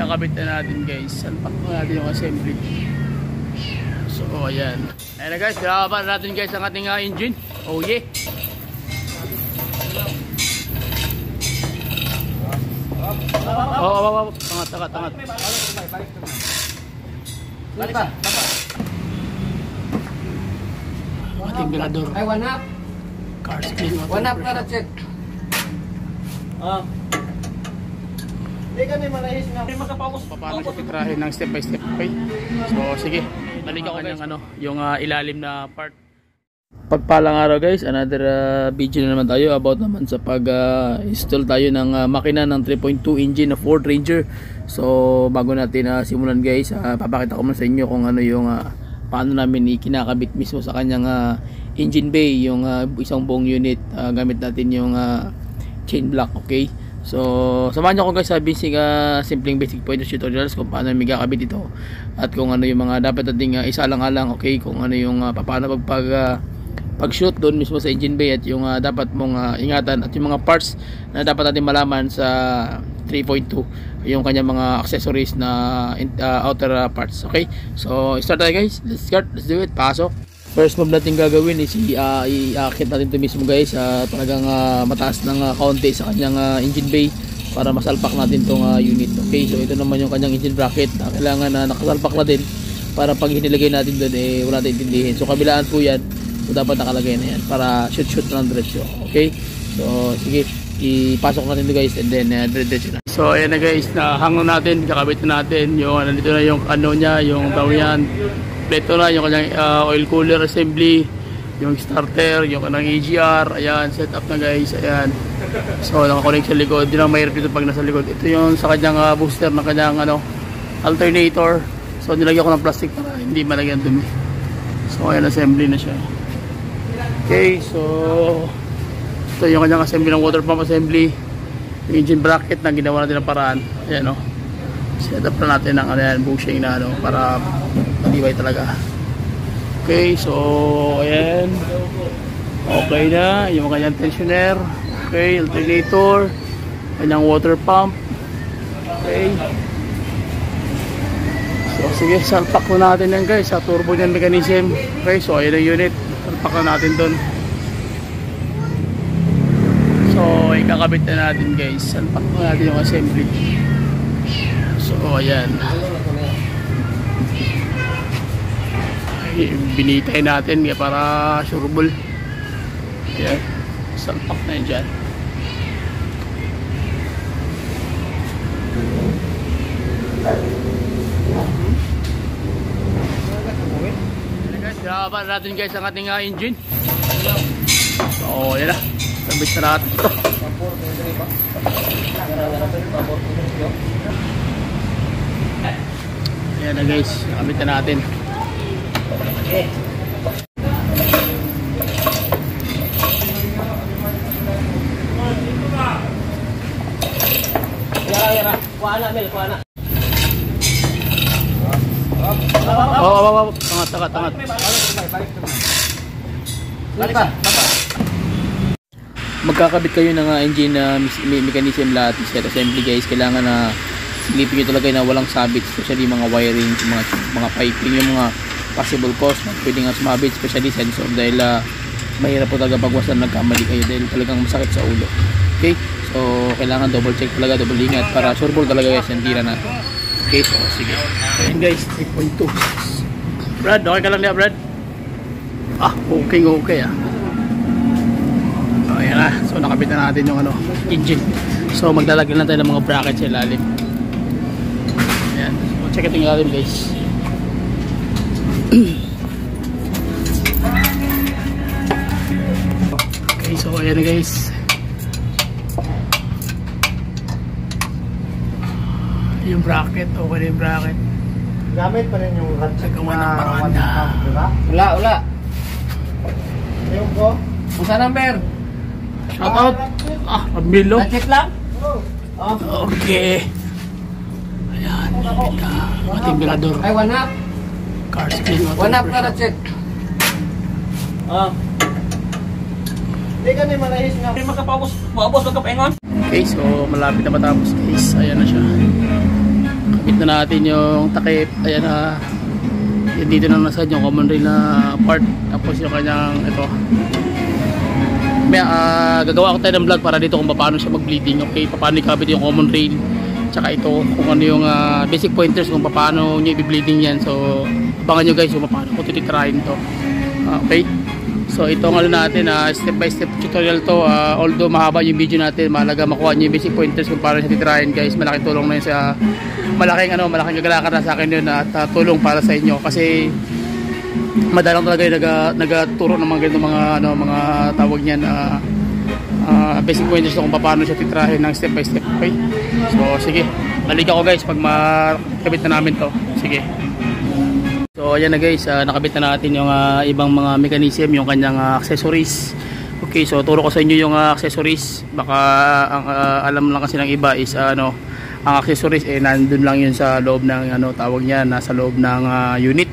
ikakabit na natin guys. Salpak na natin yung assembly. So ayan. Ayan na guys, kinakabahan natin guys ang ating engine. Oh yeah. Oh. Tangat. Balik pa. Ating bilador. Ay, one up. Car screen. One up na check. Hindi ka na malahis nga. Hindi makapapos. Paano siya titrahin ng step by step. Okay? So sige. Balik ako kanyang yung ilalim na part. Pagpalang araw guys, another video na naman tayo about naman sa pag-install tayo ng makina ng 3.2 engine na Ford Ranger. So bago natin simulan guys, papakita ko muna sa inyo kung ano yung paano namin ikinakabit mismo sa kanyang engine bay, yung isang buong unit. Gamit natin yung chain block, okay? So samahan nyo ko guys sa simpleng basic pointers tutorials kung paano namin kakabit ito at kung ano yung mga dapat nating isalang-alang, okay? Kung ano yung paano pag-shoot doon mismo sa engine bay at yung dapat mong ingatan at yung mga parts na dapat natin malaman sa 3.2, yung kanyang mga accessories na outer parts, okay? So start tayo guys, let's do it. Pasok. First move natin gagawin is i-akit natin ito mismo guys, talagang mataas ng kaunti sa kanyang engine bay para masalpak natin itong unit, okay? So ito naman yung kanyang engine bracket na kailangan nakasalpak na din para pag hinilagay natin doon wala tayong intindihin. So kabilaan po yan, so dapat nakalagay na yan para shoot na diretso, okay? So sige, ipasok natin ito guys and then diretso na. So ayan na guys, nahangon natin, kakabit na natin yung nandito na yung ano niya, yung tawag yan, pleto na yung kanyang oil cooler assembly, yung starter, yung kanyang EGR, ayan, set up na guys, ayan. So nakakonect sa likod, di na mahirap dito pag nasa likod. Ito yung sa kanyang booster ng kanyang alternator. So nilagyan ko ng plastic para hindi malagyan dumi. So ayan, assembly na siya. Okay, so ito yung kanyang assembly ng water pump assembly, yung engine bracket na ginawa natin ng paraan. Ayan o, set up na natin ng bushing na para matibay talaga. Okay, so ayan, okay na yung kanyang tensioner, okay, alternator, kanyang water pump, okay. So sige, salpak po natin yan guys sa turbo niyan mechanism. Okay, so ayan ang unit, salpak na natin dun. So ikakabit na natin guys, salpak na natin yung assembly. So ayan, binitay natin para sureball. Ayan, salpak na yun dyan. Kinakabahan natin guys ang ating engine. So yan na, sabit na natin ito. Ayan na guys, nakabit na natin. Kuha na, Mel, kuha na. Tangat. Balik pa. Magkakabit kayo ng engine mechanism lahat set assembly guys. Kailangan na silipin nyo talaga na walang sabit, especially mga wiring, mga piping, yung mga possible cause na pwedeng sumabit, especially sensor, dahil mahirap po talaga pagwasan nagkamali kayo dahil talagang masakit sa ulo. Okay, so kailangan double check talaga, double ingat para sureball talaga guys yung tira natin. Okay, so sige. Ayan guys, 3.2. Brad, okay ka lang niya Brad? Okay So ayan na, so nakabit na natin yung engine. So maglalagay lang tayo ng mga bracket sa ilalim. Ayan, so check ito yung ilalim guys. Okay, so ayan na guys. Yung bracket, okay na yung bracket. Gamit pa rin yung ratchet gawa ng paraan na. Wala. Yung ko? Kung saan number? Shout out. Pabilo. Ratchet lang? Okay. Ayan. Ating bilador. Ay, one up. Car screen. One up na ratchet. Hindi ka na malahis nga. Hindi makapapos. Maubos, magkapaingon. Okay, so malapit na matapos guys. Ayan na siya. Nakabit na natin yung takip. Ayan yun dito na nasa yung common rail na part. Tapos yung kanyang ito. Gagawa ko tayo ng vlog para dito kung paano siya mag-bleeding. Okay, paano ikabit yung common rail. Tsaka ito kung ano yung basic pointers kung paano nyo i-bleeding yan. So abangan nyo guys kung paano ko titirahin to. Okay. So ito ang ano natin, step by step tutorial to. Although mahaba yung video natin, mahalaga makuha nyo yung basic pointers kung paano siya titirahin guys. Malaking tulong na yun sa malaking kagalakan na sa akin yun at tulong para sa inyo kasi madalang talaga yung nagaturo ng mga ganitong mga tawag niyan basic pointers kung paano siya titirahin ng step by step. Okay? So sige, balik ako guys pag makabit na namin to. Sige. So ayan na guys, nakabit na natin yung ibang mga mechanism, yung kanyang accessories. Okay, so turo ko sa inyo yung accessories. Baka ang alam lang kasi ng iba is ang accessories nandun lang yun sa loob ng tawag niya, nasa loob ng unit,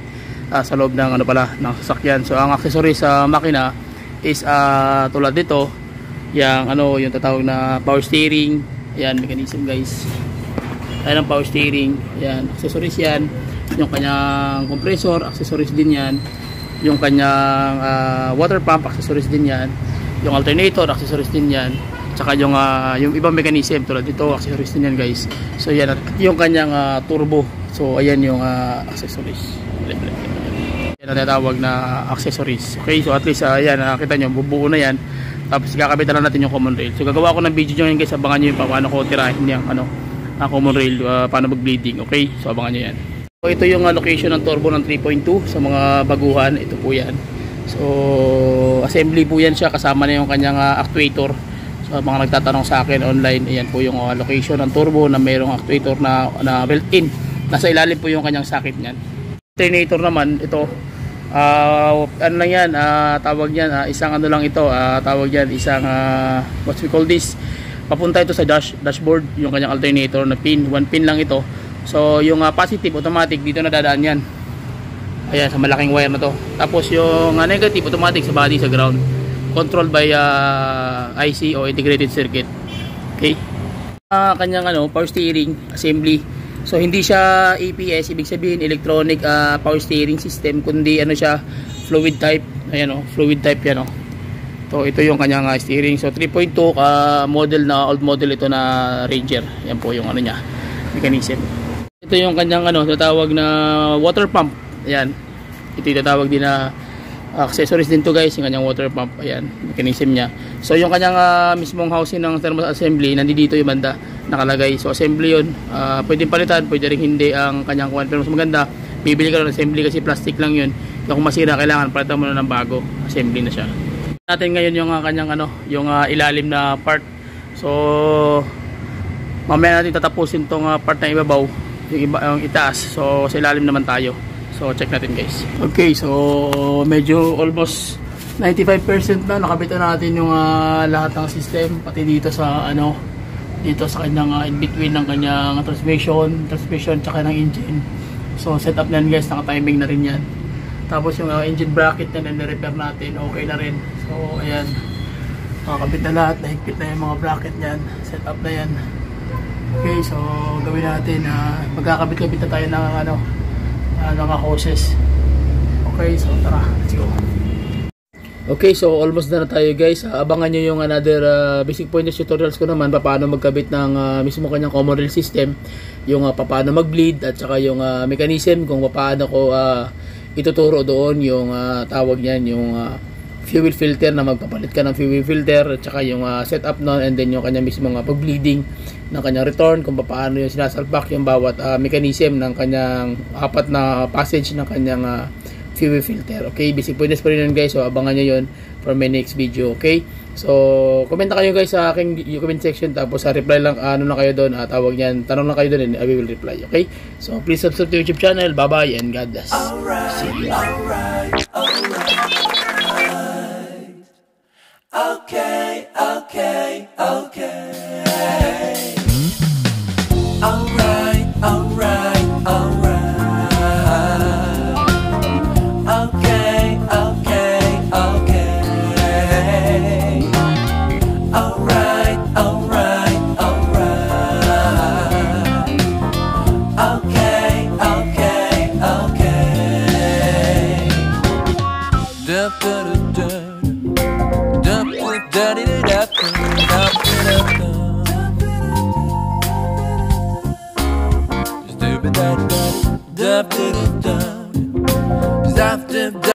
sa loob ng ng sasakyan. So ang accessories sa makina is tulad dito, yung tatawag na power steering. Ayan, mechanism guys. Ayan ang power steering. Ayan, accessories yan. Yung kanyang compressor, accessories din yan. Yung kanyang water pump, accessories din yan. Yung alternator, accessories din yan. Tsaka yung ibang mechanism tulad dito, accessories din yan guys. So yan, at yung kanyang turbo. So ayan yung accessories. Yan ang natawag na accessories. Okay, so at least yan, nakita nyo, bubuo na yan. Tapos kakabit na natin yung common rail. So gagawa ko ng video nyo guys, abangan nyo yung paano ko tirahin yung common rail, paano mag-bleeding. Okay, so abangan nyo yan. So ito yung location ng turbo ng 3.2 sa mga baguhan. Ito po yan. So assembly po yan siya, kasama na yung kanyang actuator. So mga nagtatanong sa akin online, ayan po yung location ng turbo na mayroong actuator na built-in. Nasa ilalim po yung kanyang socket niyan. Alternator naman ito, ano lang yan, tawag yan, isang lang ito, tawag yan, isang what we call this, papunta ito sa dashboard, yung kanyang alternator na pin, one pin lang ito. So yung positive automatic dito na dadaan yan, ayan sa malaking wire na to. Tapos yung negative automatic sa body, sa ground, controlled by IC o integrated circuit. Okay, kanyang power steering assembly. So hindi siya APS, ibig sabihin electronic power steering system, kundi siya fluid type. Ayan fluid type yan So ito yung kanyang steering. So 3.2 model na old model ito na Ranger. Yan po yung niya, mechanism. Ito yung kanyang tatawag na water pump. Ayan. Ito yung tatawag din na accessories din to guys, yung kanyang water pump. Ayan, mechanism niya. So yung kanyang mismong housing ng thermal assembly, nandito yung banda nakalagay. So assembly yun, pwedeng palitan, pwede rin hindi ang kanyang kuwan. Pero mas maganda, bibili ka ng assembly kasi plastic lang yun. Kung masira, kailangan palitan mo na ng bago. Assembly na siya. Natin ngayon yung kanyang yung ilalim na part. So mamaya natin tatapusin tong part na ibabaw, yung itaas. So sa ilalim naman tayo. So check natin guys. Okay, so medyo almost 95% na nakabit na natin yung lahat ng system, pati dito sa dito sa kanyang in between ng kanyang transmission tsaka ng engine. So set up na yan guys, naka-timing na rin yan. Tapos yung engine bracket na repair natin, okay na rin. So ayan, nakakabit na lahat, nahigpit na yung mga bracket niyan, set up na yan. Okay, so gawin natin, magkakabit-kabit na tayo ng mga hoses. Okay, so tara, let's go. Okay, so almost na tayo guys. Abangan nyo yung another basic pointers tutorials ko naman paano magkabit ng mismo kanyang common rail system, yung paano mag-bleed at saka yung mechanism kung paano ko ituturo doon yung tawag niyan, yung fuel filter, na magpapalit ka ng fuel filter at saka yung setup nun, and then yung kanyang mismo pag-bleeding ng kanyang return, kung paano yung sinasalpak yung bawat mechanism ng kanyang apat na passage ng kanyang fuel filter. Okay, basic pointers pa rin yun guys, so abangan nyo yun for my next video. Okay, so komenta kayo guys sa aking comment section, tapos reply lang, na kayo doon, tawag niyan, tanong lang kayo doon and I will reply. Okay, so please subscribe to YouTube channel. Bye bye and God bless. See you. Okay, okay, okay. Alright, alright, alright. Okay, okay, okay. Alright, alright, alright. Okay. After